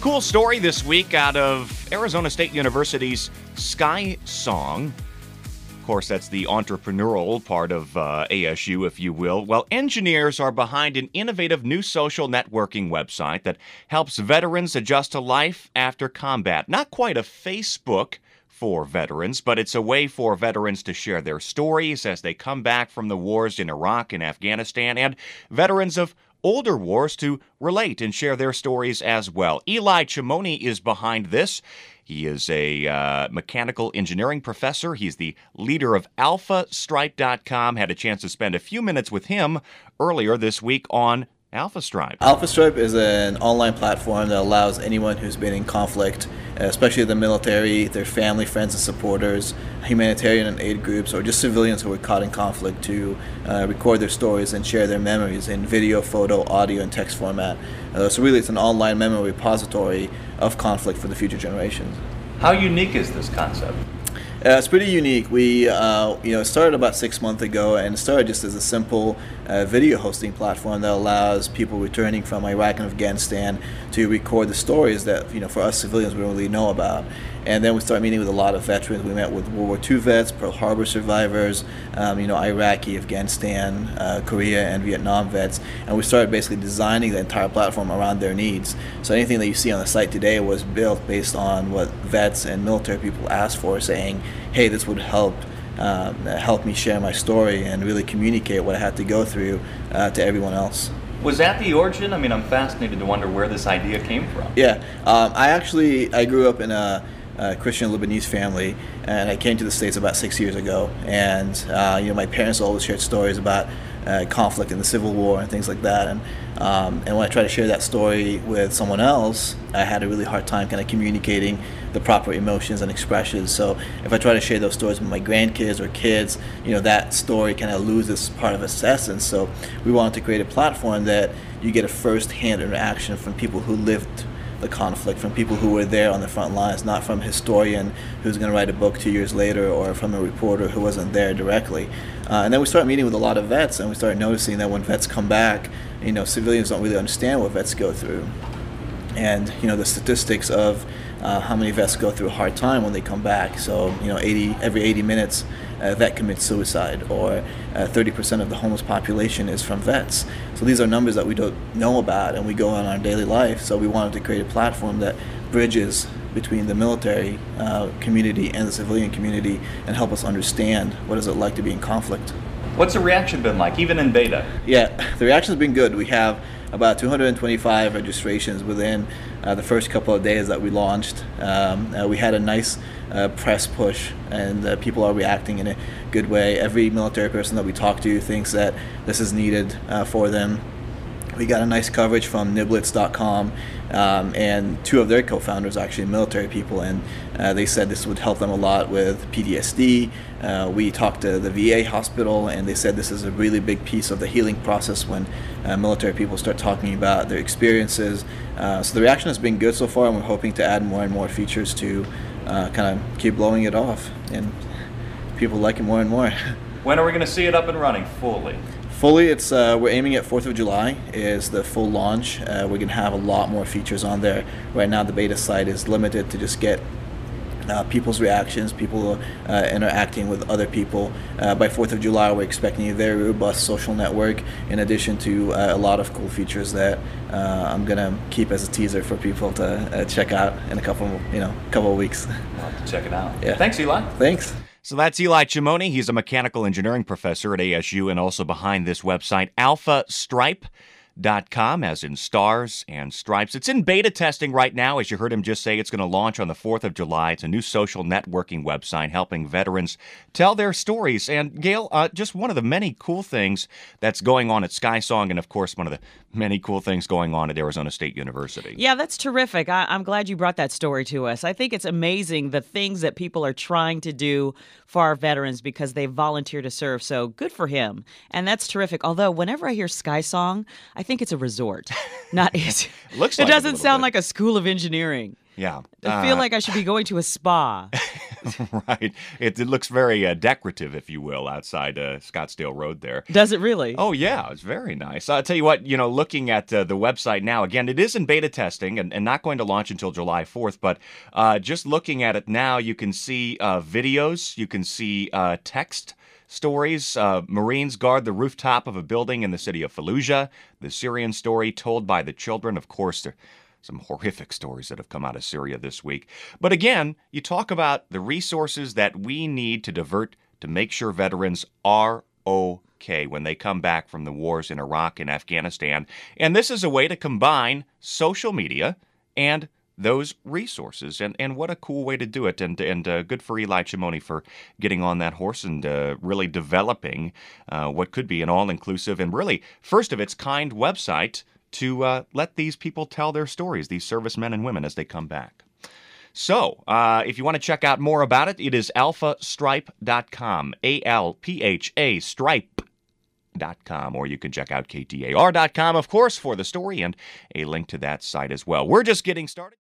Cool story this week out of Arizona State University's Sky Song. Of course, that's the entrepreneurial part of ASU, if you will. Well, engineers are behind an innovative new social networking website that helps veterans adjust to life after combat. Not quite a Facebook for veterans, but it's a way for veterans to share their stories as they come back from the wars in Iraq and Afghanistan, and veterans of older wars to relate and share their stories as well. Eli Chimoni is behind this. He is a mechanical engineering professor. He's the leader of AlphaStripe.com. Had a chance to spend a few minutes with him earlier this week on AlphaStripe. AlphaStripe is an online platform that allows anyone who's been in conflict, especially the military, their family, friends, and supporters, humanitarian and aid groups, or just civilians who were caught in conflict to record their stories and share their memories in video, photo, audio, and text format. So really it's an online memory repository of conflict for the future generations. How unique is this concept? It's pretty unique. We it started about 6 months ago, and it started just as a simple video hosting platform that allows people returning from Iraq and Afghanistan to record the stories that for us civilians we don't really know about. And then we started meeting with a lot of veterans. We met with World War II vets, Pearl Harbor survivors, Iraqi, Afghanistan, Korea, and Vietnam vets. And we started basically designing the entire platform around their needs. So anything that you see on the site today was built based on what vets and military people asked for, saying, hey, this would help me share my story and really communicate what I had to go through to everyone else. Was that the origin? I mean, I'm fascinated to wonder where this idea came from. Yeah, I grew up in a Christian Lebanese family, and I came to the States about 6 years ago. And my parents always shared stories about conflict in the Civil War and things like that. And when I tried to share that story with someone else, I had a really hard time kind of communicating the proper emotions and expressions. So if I try to share those stories with my grandkids or kids, that story kind of loses part of its essence. So we wanted to create a platform that you get a first-hand interaction from people who lived the conflict, from people who were there on the front lines, not from a historian who's going to write a book 2 years later, or from a reporter who wasn't there directly. And then we started meeting with a lot of vets, and we started noticing that when vets come back, civilians don't really understand what vets go through. And the statistics of how many vets go through a hard time when they come back. So every 80 minutes a vet commits suicide, or 30% of the homeless population is from vets. So these are numbers that we don't know about and we go on our daily life. So we wanted to create a platform that bridges between the military community and the civilian community and help us understand what is it like to be in conflict. What's the reaction been like, even in beta? Yeah, the reaction's been good. We have about 225 registrations within the first couple of days that we launched. We had a nice press push, and people are reacting in a good way. Every military person that we talk to thinks that this is needed for them. We got a nice coverage from Niblets.com, and two of their co-founders are actually military people, and they said this would help them a lot with PTSD. We talked to the VA hospital, and they said this is a really big piece of the healing process when military people start talking about their experiences. So the reaction has been good so far, and we're hoping to add more and more features to kind of keep blowing it off, and people like it more and more. When are we going to see it up and running fully? Fully, it's we're aiming at 4th of July is the full launch. We're going to have a lot more features on there. Right now the beta site is limited to just get people's reactions, people interacting with other people. By 4th of July we're expecting a very robust social network, in addition to a lot of cool features that I'm going to keep as a teaser for people to check out in a couple of weeks. I'll have to check it out. Yeah. Thanks, Eli. Thanks. So that's Eli Chimoni. He's a mechanical engineering professor at ASU and also behind this website, AlphaStripe.com, as in stars and stripes. It's in beta testing right now. As you heard him just say, it's going to launch on the 4th of July. It's a new social networking website helping veterans tell their stories. And Gail, just one of the many cool things that's going on at SkySong, and of course one of the many cool things going on at Arizona State University. Yeah, that's terrific. I'm glad you brought that story to us. I think it's amazing the things that people are trying to do for our veterans because they volunteer to serve. So good for him. And that's terrific. Although whenever I hear SkySong, I think it's a resort. Not it Looks like doesn't a sound bit. like a school of engineering. Yeah. I feel like I should be going to a spa. Right. It looks very decorative, if you will, outside Scottsdale Road there. Does it really? Oh, yeah, it's very nice. I'll tell you what, looking at the website now, again, it is in beta testing and not going to launch until July 4th, but just looking at it now, you can see videos, you can see text stories. Marines guard the rooftop of a building in the city of Fallujah. The Syrian story told by the children. Of course, there are some horrific stories that have come out of Syria this week. But again, you talk about the resources that we need to divert to make sure veterans are okay when they come back from the wars in Iraq and Afghanistan. And this is a way to combine social media and those resources, and what a cool way to do it, and good for Eli Chimoni for getting on that horse and really developing what could be an all-inclusive and really first-of-its-kind website to let these people tell their stories, these servicemen and women, as they come back. So, if you want to check out more about it, it is alphastripe.com, ALPHA Stripe.com, or you can check out KTAR.com, of course, for the story and a link to that site as well. We're just getting started.